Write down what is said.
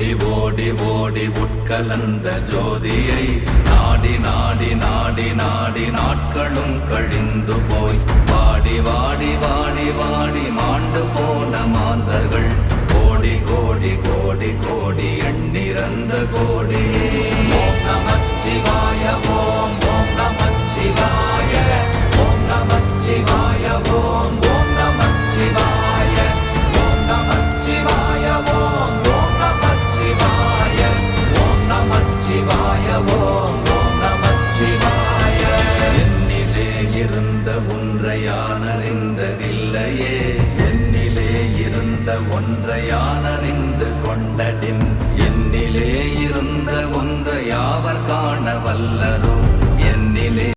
ஓடி ஓடி ஓடி உட்கலந்த ஜோதியை நாடி நாடி நாடி நாடி நாட்களும் கழிந்து போய் வாடி வாடி வாடி வாடி மாண்டு போன மாந்தர்கள் கோடி கோடி கோடி கோடி எண்ணிறந்த கோடி. ஓம் நமச்சிவாய ஓம் ஓம் நமச்சிவாய ஓம் நமச்சிவாய ஓம் ஓம் நமச்சிவாய ஓம் நமச்சிவாய ஓம் ஓம் நமச்சிவாய ஓம் நமச்சிவாய ஓம் ஓம் நமச்சிவாய. என்னிலே இருந்த ஒன்றை யான் அறிந்ததில்லையே, என்னிலே இருந்த ஒன்றை யான்